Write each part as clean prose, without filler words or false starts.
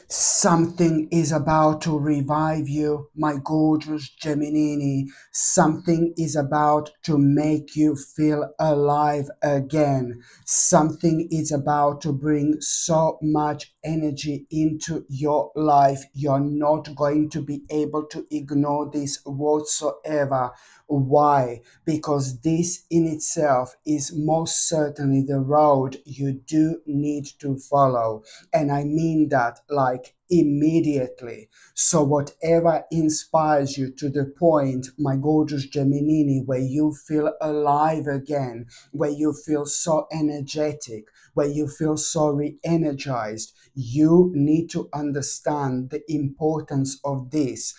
Something is about to revive you, my gorgeous Gemini. Something is about to make you feel alive again. Something is about to bring so much energy into your life. You're not going to be able to ignore this whatsoever. Why? Because this in itself is most certainly the road you do need to follow. And I mean that like immediately. So whatever inspires you to the point, my gorgeous Gemini, where you feel alive again, where you feel so energetic, where you feel so re-energized, you need to understand the importance of this.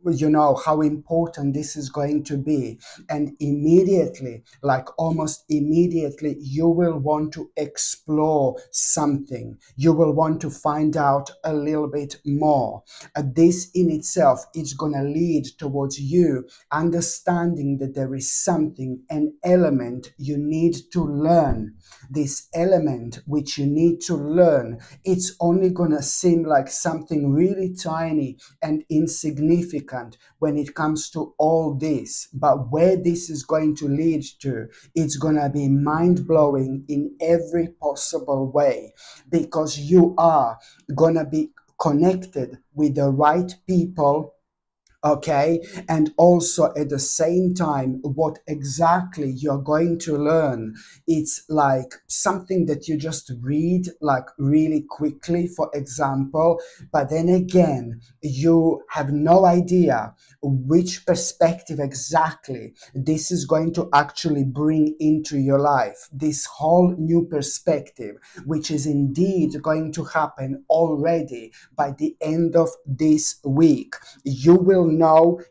You know how important this is going to be. And immediately, like almost immediately, you will want to explore something. You will want to find out a little bit more. This in itself is going to lead towards you understanding that there is something, an element you need to learn. This element which you need to learn, it's only going to seem like something really tiny and insignificant when it comes to all this. But where this is going to lead to, it's going to be mind-blowing in every possible way, because you are going to be connected with the right people. Okay, and also at the same time, what exactly you're going to learn, it's like something that you just read like really quickly, for example, but then again, you have no idea which perspective exactly this is going to actually bring into your life. This whole new perspective, which is indeed going to happen already by the end of this week. You will know,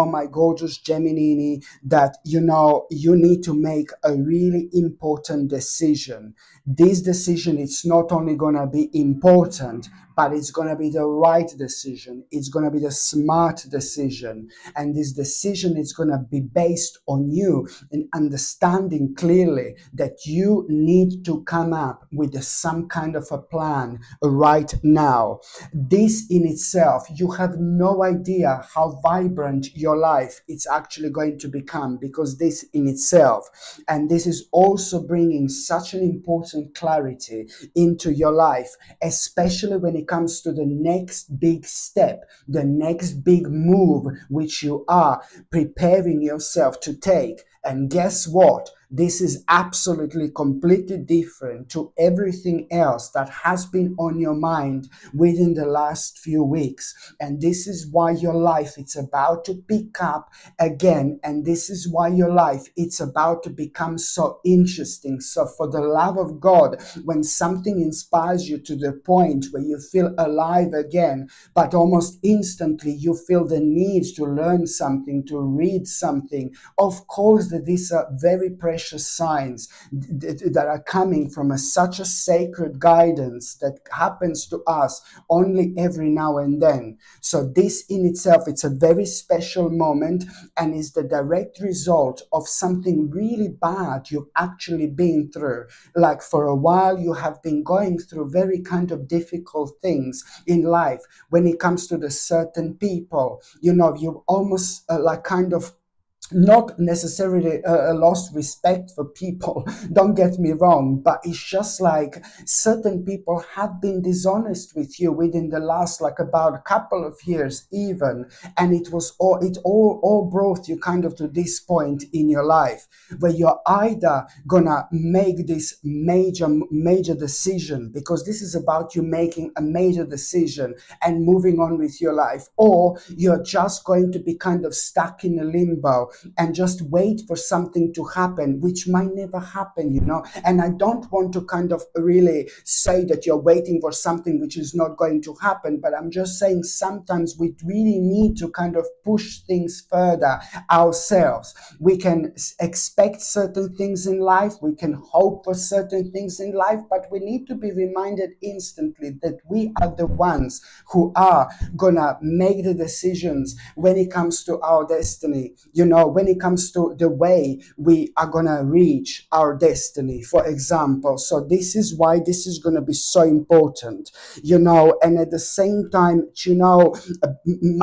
my gorgeous Gemini, that you need to make a really important decision. This decision, it's not only going to be important, but it's going to be the right decision. It's going to be the smart decision. And this decision is going to be based on you in understanding clearly that you need to come up with some kind of a plan right now. This in itself, you have no idea how vibrant your life it's actually going to become, because this in itself, and this is also bringing such an important clarity into your life, especially when it comes to the next big step, the next big move, which you are preparing yourself to take. And guess what? This is absolutely completely different to everything else that has been on your mind within the last few weeks. And this is why your life, it's about to pick up again. And this is why your life, it's about to become so interesting. So for the love of God, when something inspires you to the point where you feel alive again, but almost instantly you feel the need to learn something, to read something, of course that these are very precious signs that are coming from such a sacred guidance that happens to us only every now and then. So this in itself, it's a very special moment, and is the direct result of something really bad you've actually been through. Like for a while you have been going through very kind of difficult things in life. When it comes to the certain people, you've almost like kind of not necessarily lost respect for people, don't get me wrong, but it's just like certain people have been dishonest with you within the last like about a couple of years even, and it all brought you kind of to this point in your life where you're either gonna make this major decision, because this is about you making a major decision and moving on with your life, or you're just going to be kind of stuck in a limbo and just wait for something to happen, which might never happen. And I don't want to kind of really say that you're waiting for something which is not going to happen, but I'm just saying sometimes we really need to kind of push things further ourselves. We can expect certain things in life, we can hope for certain things in life, but we need to be reminded instantly that we are the ones who are gonna make the decisions when it comes to our destiny. when it comes to the way we are going to reach our destiny, for example. So this is why this is going to be so important, and at the same time,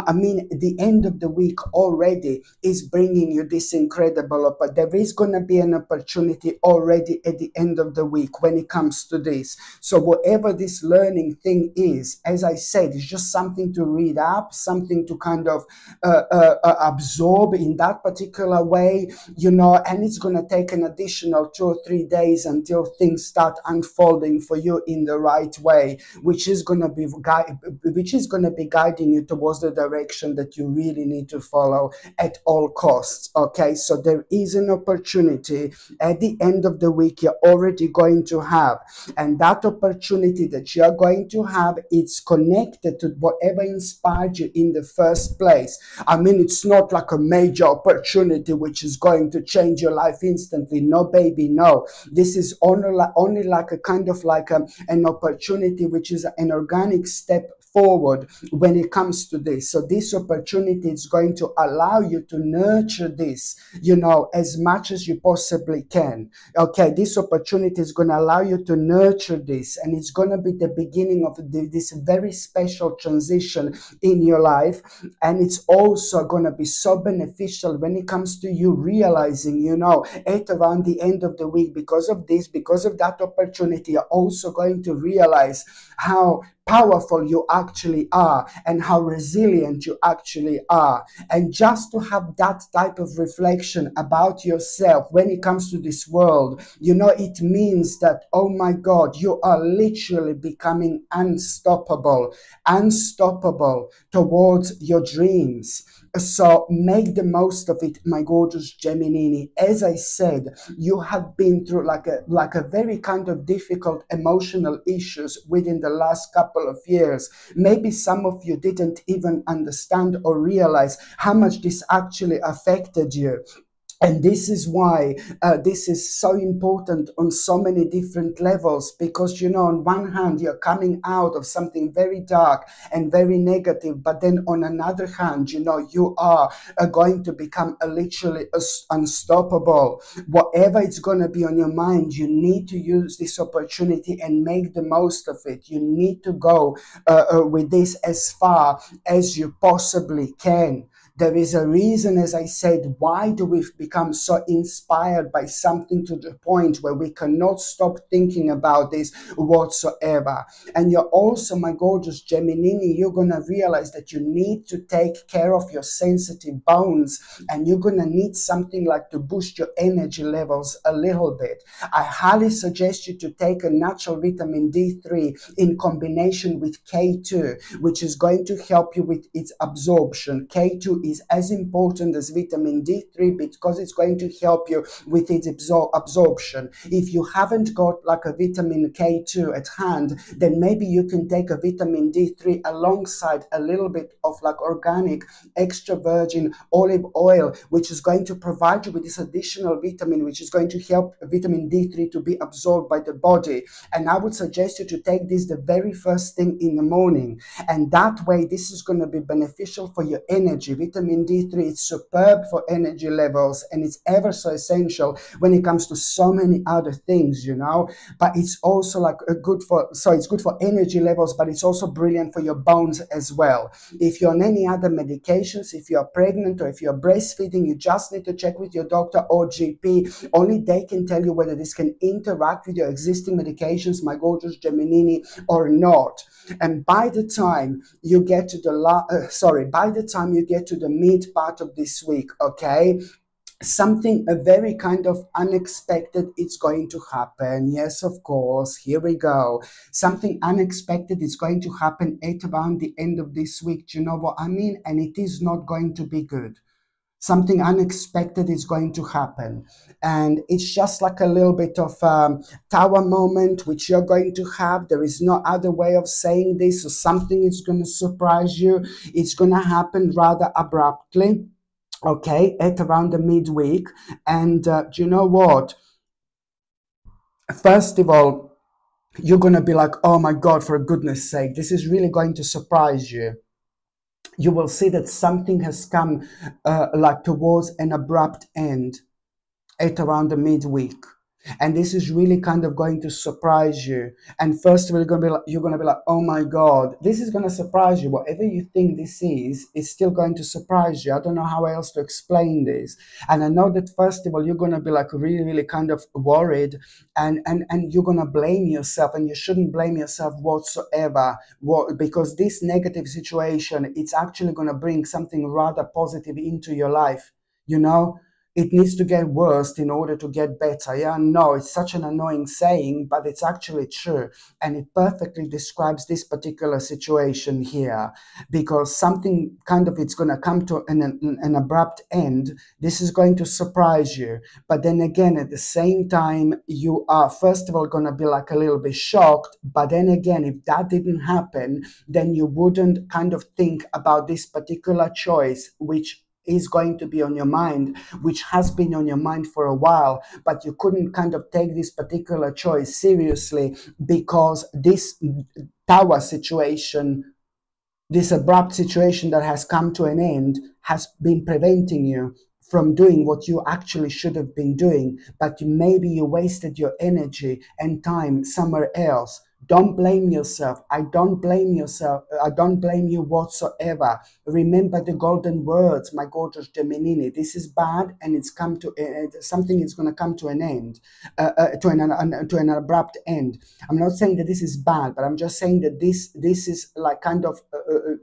I mean, the end of the week already is bringing you this incredible, but there is going to be an opportunity already at the end of the week when it comes to this. So whatever this learning thing is, as I said, it's just something to read up, something to kind of absorb in that particular way, and it's going to take an additional 2 or 3 days until things start unfolding for you in the right way, which is going to be guiding you towards the direction that you really need to follow at all costs. Okay, so there is an opportunity at the end of the week you're already going to have, and that opportunity that you're going to have, it's connected to whatever inspired you in the first place. I mean, it's not like a major opportunity which is going to change your life instantly. No, baby, no. This is only like a kind of like an opportunity which is an organic step forward when it comes to this. So this opportunity is going to allow you to nurture this, as much as you possibly can. Okay, this opportunity is going to allow you to nurture this, and it's going to be the beginning of this very special transition in your life. And it's also going to be so beneficial when it comes to you realizing, at around the end of the week, because of that opportunity, you're also going to realize how powerful you actually are and how resilient you actually are. And just to have that type of reflection about yourself when it comes to this world, it means that, oh my God, you are literally becoming unstoppable towards your dreams. So make the most of it, my gorgeous Gemini. As I said, you have been through like a very kind of difficult emotional issues within the last couple of years. Maybe some of you didn't even understand or realize how much this actually affected you. And this is why this is so important on so many different levels, because, on one hand, you're coming out of something very dark and very negative, but then on another hand, you are going to become literally unstoppable. Whatever it's going to be on your mind, you need to use this opportunity and make the most of it. You need to go with this as far as you possibly can. There is a reason, as I said, why do we become so inspired by something to the point where we cannot stop thinking about this whatsoever. And you're also, my gorgeous Gemini, you're going to realize that you need to take care of your sensitive bones, and you're going to need something like to boost your energy levels a little bit. I highly suggest you to take a natural vitamin D3 in combination with K2, which is going to help you with its absorption. K2 is as important as vitamin D3 because it's going to help you with its absorption. If you haven't got like a vitamin K2 at hand, then maybe you can take a vitamin D3 alongside a little bit of like organic extra virgin olive oil, which is going to provide you with this additional vitamin, which is going to help vitamin D3 to be absorbed by the body. And I would suggest you to take this the very first thing in the morning, and that way this is going to be beneficial for your energy. Vitamin D3 is superb for energy levels, and it's ever so essential when it comes to so many other things, but it's also like it's good for energy levels, but it's also brilliant for your bones as well. If you're on any other medications, if you're pregnant or if you're breastfeeding, you just need to check with your doctor or GP. Only they can tell you whether this can interact with your existing medications, my gorgeous Gemini, or not. And by the time you get to the mid part of this week, okay, something very kind of unexpected is going to happen. Yes, of course, here we go. Something unexpected is going to happen at around the end of this week. Do you know what I mean? And it is not going to be good. Something unexpected is going to happen, and it's just like a little bit of tower moment which you're going to have. There is no other way of saying this. So something is going to surprise you. It's going to happen rather abruptly, okay, at around the midweek. And do you know what? First of all, you're going to be like, oh my God, for goodness sake, this is really going to surprise you. you will see that something has come like towards an abrupt end at around the midweek. And this is really kind of going to surprise you. And first of all, you're gonna be like, oh my God, this is gonna surprise you. Whatever you think this is, it's still going to surprise you. I don't know how else to explain this. And I know that first of all, you're gonna be like really, really kind of worried, and you're gonna blame yourself, and you shouldn't blame yourself whatsoever. Because this negative situation, it's actually gonna bring something rather positive into your life. You know, it needs to get worse in order to get better. Yeah, no, it's such an annoying saying, but it's actually true. And it perfectly describes this particular situation here, because something kind of, it's going to come to an abrupt end. This is going to surprise you. But then again, at the same time, you are, first of all, going to be like a little bit shocked. But then again, if that didn't happen, then you wouldn't kind of think about this particular choice, which is going to be on your mind, which has been on your mind for a while, but you couldn't kind of take this particular choice seriously because this tower situation, this abrupt situation that has come to an end, has been preventing you from doing what you actually should have been doing, but maybe you wasted your energy and time somewhere else. Don't blame yourself. I don't blame yourself. I don't blame you whatsoever. Remember the golden words, my gorgeous Gemini. This is bad, and it's come to something is going to come to an end, to an abrupt end. I'm not saying that this is bad, but I'm just saying that this is like kind of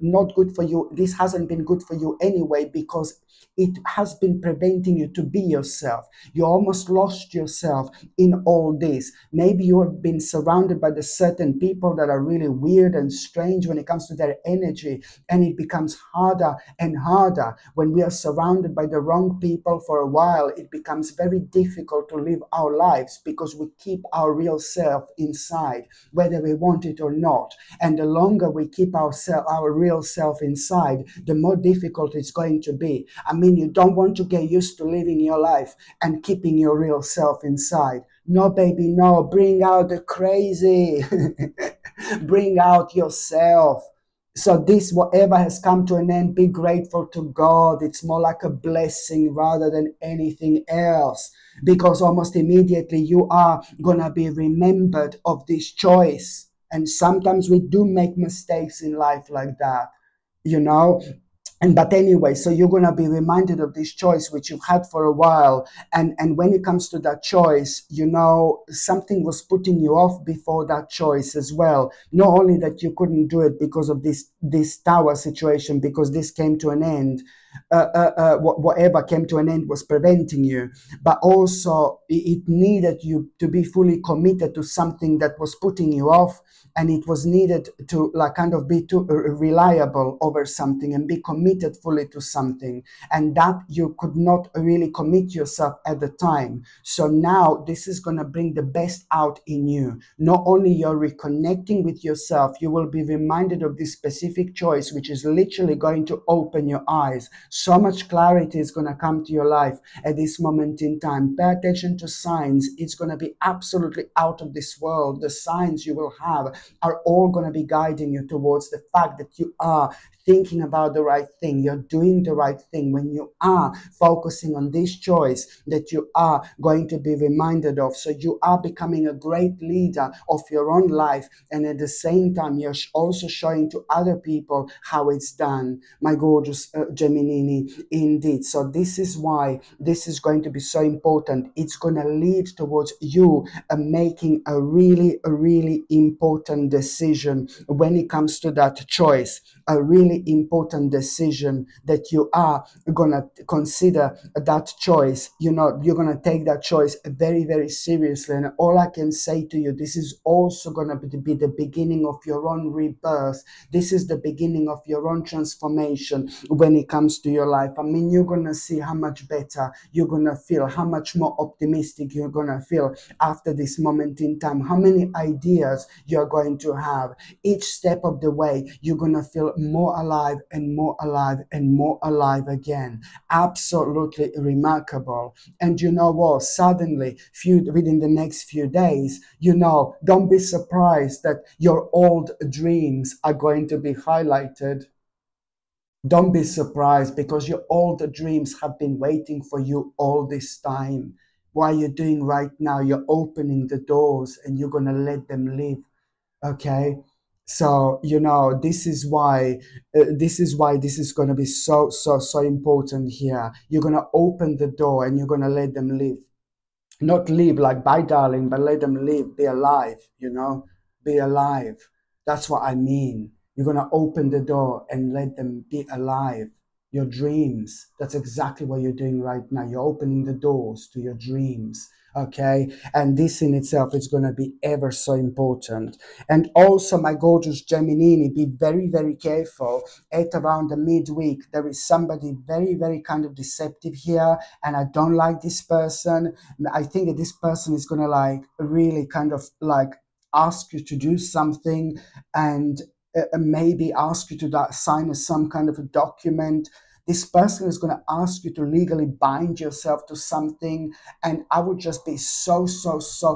not good for you. This hasn't been good for you anyway, because it has been preventing you to be yourself. You almost lost yourself in all this. Maybe you have been surrounded by the certain people that are really weird and strange when it comes to their energy, and it becomes harder and harder when we are surrounded by the wrong people for a while. It becomes very difficult to live our lives because we keep our real self inside, whether we want it or not. And the longer we keep our real self inside, the more difficult it's going to be. I mean, you don't want to get used to living your life and keeping your real self inside. No, baby, no. Bring out the crazy. Bring out yourself. So this, whatever has come to an end, be grateful to God. It's more like a blessing rather than anything else, because almost immediately you are going to be remembered of this choice. And sometimes we do make mistakes in life like that, you know. And but anyway, so you're going to be reminded of this choice which you've had for a while. And when it comes to that choice, you know, something was putting you off before that choice as well. Not only that you couldn't do it because of this tower situation, because this came to an end, whatever came to an end was preventing you, but also it needed you to be fully committed to something that was putting you off. And it was needed to like kind of be too reliable over something and be committed fully to something, and that you could not really commit yourself at the time. So now this is going to bring the best out in you. Not only you're reconnecting with yourself, you will be reminded of this specific choice, which is literally going to open your eyes. So much clarity is going to come to your life at this moment in time. Pay attention to signs. It's going to be absolutely out of this world. The signs you will have are all going to be guiding you towards the fact that you are thinking about the right thing, you're doing the right thing. When you are focusing on this choice that you are going to be reminded of, so you are becoming a great leader of your own life, and at the same time you're also showing to other people how it's done, my gorgeous Gemini, indeed. So this is why this is going to be so important. It's going to lead towards you making a really important decision when it comes to that choice, a really important decision that you are going to consider that choice. You know, you're going to take that choice very seriously. And all I can say to you, this is also going to be the beginning of your own rebirth. This is the beginning of your own transformation when it comes to your life. I mean, you're going to see how much better you're going to feel, how much more optimistic you're going to feel after this moment in time, how many ideas you're going to have. Each step of the way, you're going to feel more alive and more alive and more alive again. Absolutely remarkable. And you know what? Suddenly, within the next few days, you know, don't be surprised that your old dreams are going to be highlighted. Don't be surprised, because your all the dreams have been waiting for you all this time. What you're doing right now, you're opening the doors and you're going to let them live. Okay, so this is why this is going to be so important here. You're going to open the door and you're going to let them live. Not live like bye darling, but let them live, be alive, be alive. That's what I mean. You're going to open the door and let them be alive. Your dreams, that's exactly what you're doing right now. You're opening the doors to your dreams. Okay, and this in itself is going to be ever so important. And also, my gorgeous Gemini, be very, very careful. At around the midweek, there is somebody very, very kind of deceptive here, and I don't like this person. I think that this person is going to like really kind of like ask you to do something, and maybe ask you to sign some kind of a document. This person is going to ask you to legally bind yourself to something. And I would just be so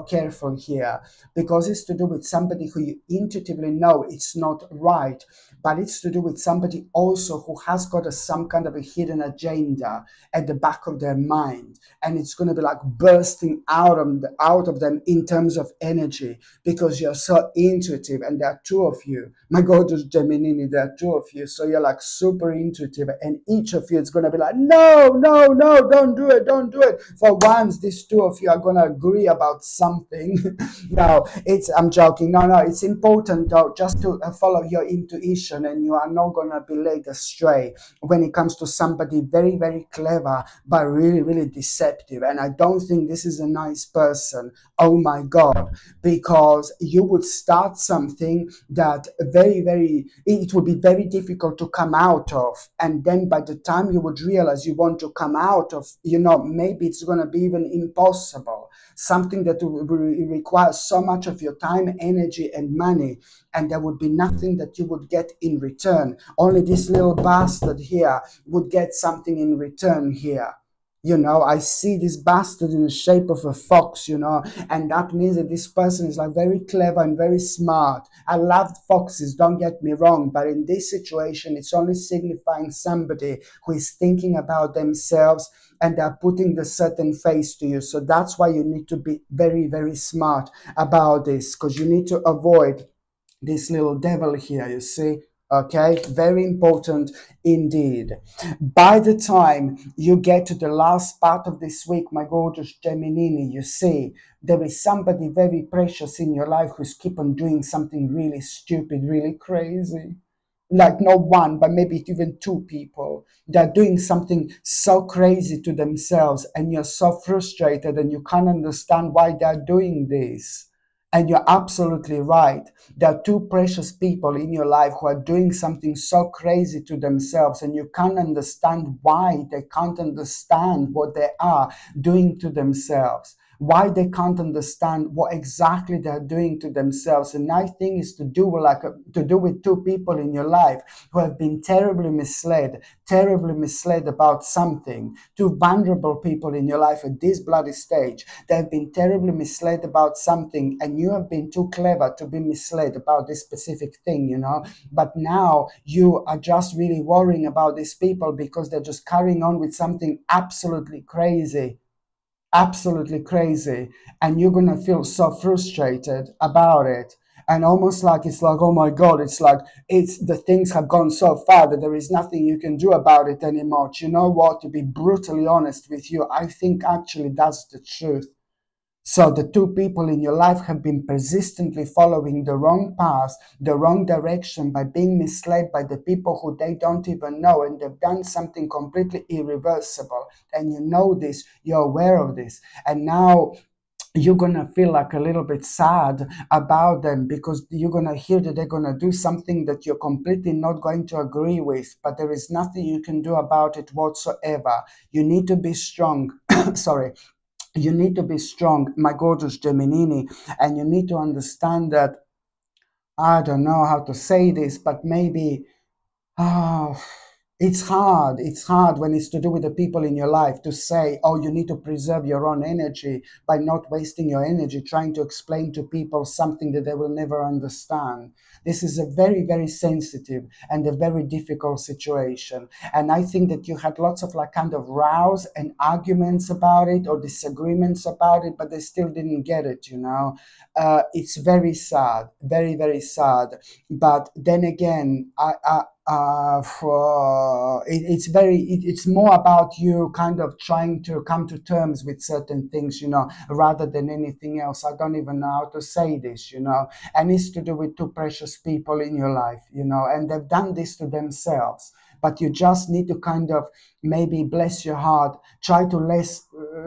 careful here, because it's to do with somebody who you intuitively know it's not right, but it's to do with somebody also who has got some kind of a hidden agenda at the back of their mind, and it's going to be like bursting out of them in terms of energy, because you're so intuitive. And there are two of you, my gorgeous Gemini, there are two of you, so you're like super intuitive, and each of you is going to be like, no, no, no, don't do it. For once, these two of you are going to agree about something. No, I'm joking. No, it's important though, just to follow your intuition, and you are not going to be led astray when it comes to somebody very, very clever, but really, really deceptive. And I don't think this is a nice person. Oh my God, because you would start something that it would be very difficult to come out of. And then by the time you would realize you want to come out of, maybe it's going to be even impossible. Something that will require so much of your time, energy, and money, and there would be nothing that you would get in return. Only this little bastard here would get something in return here. I see this bastard in the shape of a fox, and that means that this person is like very clever and very smart. I love foxes, don't get me wrong, but in this situation, it's only signifying somebody who is thinking about themselves, and they're putting the certain face to you. So that's why you need to be very, very smart about this, because you need to avoid this little devil here, you see. Okay, very important indeed. By the time you get to the last part of this week, my gorgeous Gemini, you see, there is somebody very precious in your life who's keep on doing something really stupid, really crazy. Like not one, but maybe even two people. They're doing something so crazy to themselves, and you're so frustrated and you can't understand why they're doing this. And you're absolutely right. There are two precious people in your life who are doing something so crazy to themselves, and you can't understand why they can't understand what they are doing to themselves, why they can't understand what exactly they're doing to themselves. And I think it's to do with two people in your life who have been terribly misled about something. Two vulnerable people in your life at this bloody stage. They've been terribly misled about something, and you have been too clever to be misled about this specific thing, But now you are just really worrying about these people because they're just carrying on with something absolutely crazy, and you're gonna feel so frustrated about it, and almost like it's like, oh my God, it's like it's the things have gone so far that there is nothing you can do about it anymore. You know what, to be brutally honest with you, I think actually that's the truth. So the two people in your life have been persistently following the wrong path, the wrong direction, by being misled by the people who they don't even know, and they've done something completely irreversible. And you know this, you're aware of this, and now you're gonna feel like a little bit sad about them, because you're gonna hear that they're gonna do something that you're completely not going to agree with, but there is nothing you can do about it whatsoever. You need to be strong. Sorry. You need to be strong, my gorgeous Gemini, and you need to understand that, I don't know how to say this, but maybe, oh, It's hard when it's to do with the people in your life to say, oh, you need to preserve your own energy by not wasting your energy trying to explain to people something that they will never understand. This is a very, very sensitive and a very difficult situation. And I think that you had lots of like kind of rows and arguments about it or disagreements about it, but they still didn't get it, you know. It's very sad, very, very sad. But then again, it's more about you kind of trying to come to terms with certain things, you know, rather than anything else. I don't even know how to say this, you know, and it's to do with two precious people in your life, you know, and they've done this to themselves. But you just need to kind of maybe bless your heart, try to less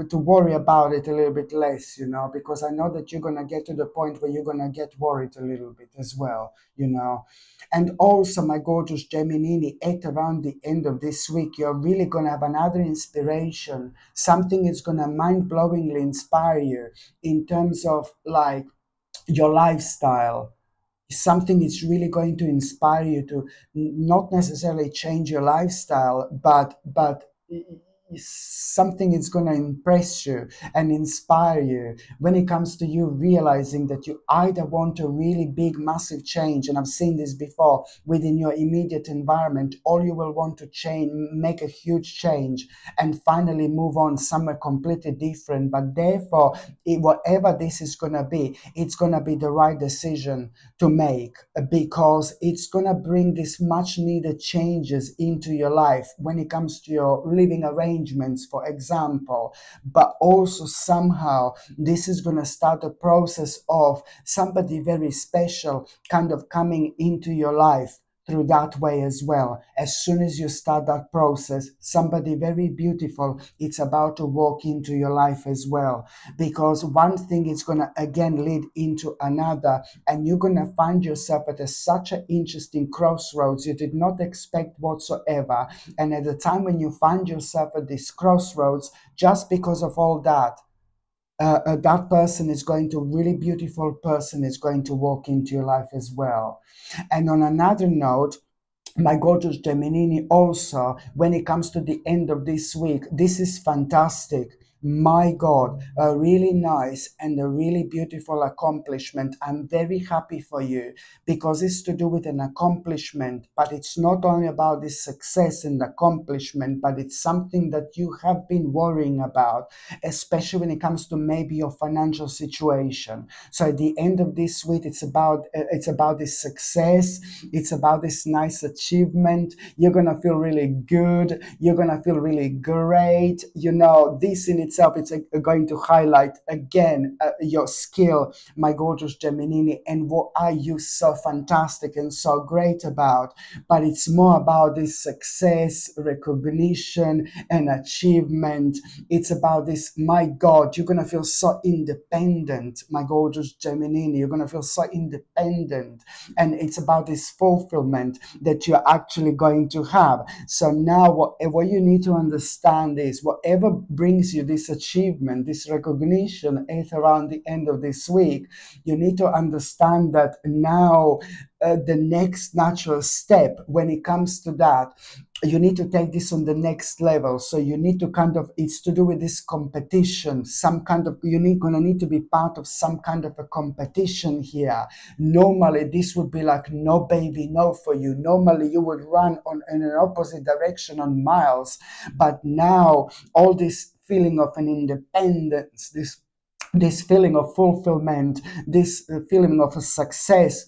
to worry about it a little bit less, you know, because I know that you're gonna get to the point where you're gonna get worried a little bit as well, you know. And also, my gorgeous Gemini, at around the end of this week, you're really going to have another inspiration. Something is going to mind-blowingly inspire you in terms of like your lifestyle. Something is really going to inspire you to not necessarily change your lifestyle, but something is going to impress you and inspire you when it comes to you realizing that you either want a really big massive change, and I've seen this before within your immediate environment, or you will want to change, make a huge change and finally move on somewhere completely different. But therefore, whatever this is going to be, it's going to be the right decision to make, because it's going to bring this much needed changes into your life when it comes to your living arrangements, for example. But also somehow this is going to start a process of somebody very special kind of coming into your life through that way as well. As soon as you start that process, somebody very beautiful, it's about to walk into your life as well, because one thing is going to again lead into another, and you're going to find yourself at such an interesting crossroads you did not expect whatsoever. And at the time when you find yourself at this crossroads, just because of all that, that person is going to, really beautiful person is going to walk into your life as well. And on another note, my gorgeous Gemini, also, when it comes to the end of this week, this is fantastic. My God, a really nice and a really beautiful accomplishment. I'm very happy for you because it's to do with an accomplishment, but it's not only about this success and accomplishment, but it's something that you have been worrying about, especially when it comes to maybe your financial situation. So at the end of this week, it's about this success, it's about this nice achievement. You're gonna feel really good, you're gonna feel really great, you know. This in itself, it's going to highlight again your skill, my gorgeous Gemini, and what are you so fantastic and so great about. But it's more about this success, recognition, and achievement. It's about this, my God, you're gonna feel so independent, my gorgeous Gemini. You're gonna feel so independent, and it's about this fulfillment that you're actually going to have. So now whatever you need to understand is, whatever brings you this achievement, this recognition at around the end of this week, you need to understand that now the next natural step when it comes to that, you need to take this on the next level. So you need to kind of, it's to do with this competition, some kind of, gonna need to be part of some kind of a competition here. Normally this would be like no baby no for you. Normally you would run in an opposite direction on miles, but now all this feeling of an independence, this feeling of fulfillment, this feeling of a success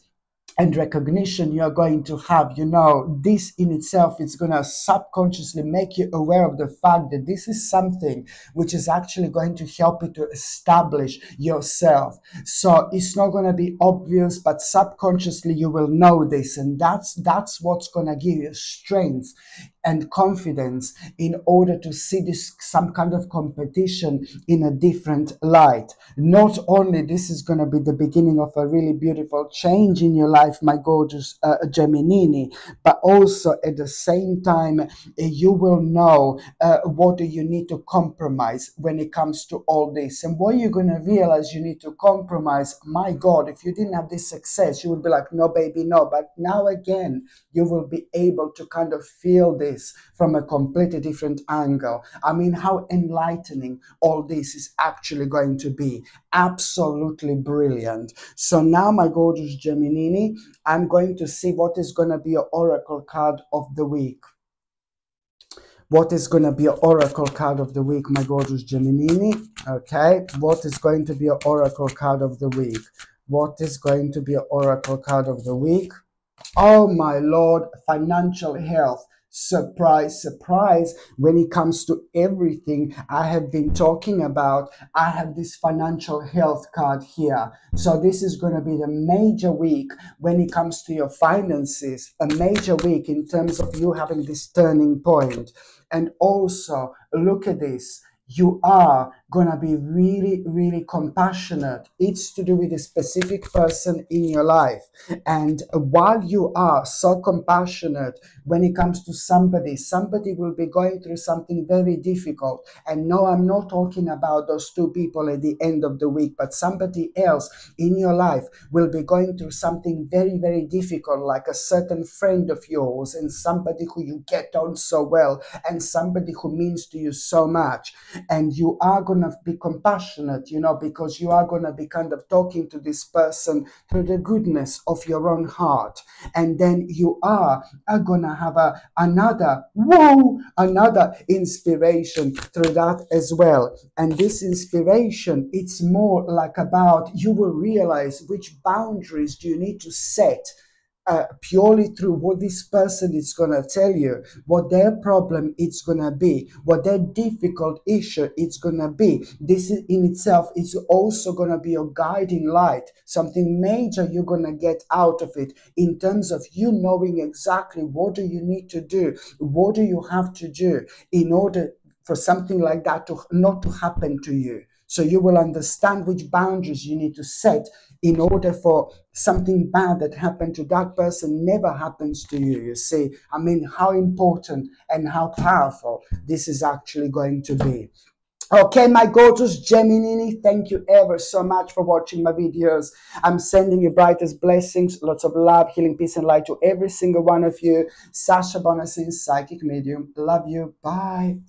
and recognition you're going to have, you know, this in itself is going to subconsciously make you aware of the fact that this is something which is actually going to help you to establish yourself. So it's not going to be obvious, but subconsciously you will know this, and that's what's going to give you strength and confidence in order to see this some kind of competition in a different light. Not only this is going to be the beginning of a really beautiful change in your life, my gorgeous Gemini, but also at the same time you will know what do you need to compromise when it comes to all this, and what you're going to realize you need to compromise. My God, if you didn't have this success, you would be like no baby no, but now again you will be able to kind of feel this this from a completely different angle. I mean, how enlightening all this is actually going to be. Absolutely brilliant. So now, my gorgeous Gemini, I'm going to see what is going to be your oracle card of the week. What is going to be your oracle card of the week, my gorgeous Gemini? Okay, what is going to be your oracle card of the week? What is going to be your oracle card of the week? Oh my Lord, financial health. Surprise, surprise. When it comes to everything I have been talking about, I have this financial health card here. So this is going to be the major week when it comes to your finances, a major week in terms of you having this turning point. And also, look at this. You are going to be really, really compassionate. It's to do with a specific person in your life. And while you are so compassionate when it comes to somebody will be going through something very difficult. And no, I'm not talking about those two people at the end of the week, but somebody else in your life will be going through something very, very difficult, like a certain friend of yours and somebody who you get on so well and somebody who means to you so much. And you are going to be compassionate, because you are going to be kind of talking to this person through the goodness of your own heart. And then you are going to have another inspiration through that as well. And this inspiration, it's more like about, you will realize which boundaries do you need to set purely through what this person is going to tell you, what their problem is going to be, what their difficult issue is going to be. This is in itself is also going to be your guiding light, something major you're going to get out of it in terms of you knowing exactly what do you need to do, what do you have to do in order for something like that to not to happen to you. So you will understand which boundaries you need to set in order for something bad that happened to that person never happens to you. You see, I mean, how important and how powerful this is actually going to be. Okay, my gorgeous Gemini, thank you ever so much for watching my videos. I'm sending you brightest blessings, lots of love, healing, peace, and light to every single one of you. Sasha Bonasin, Psychic Medium. Love you. Bye.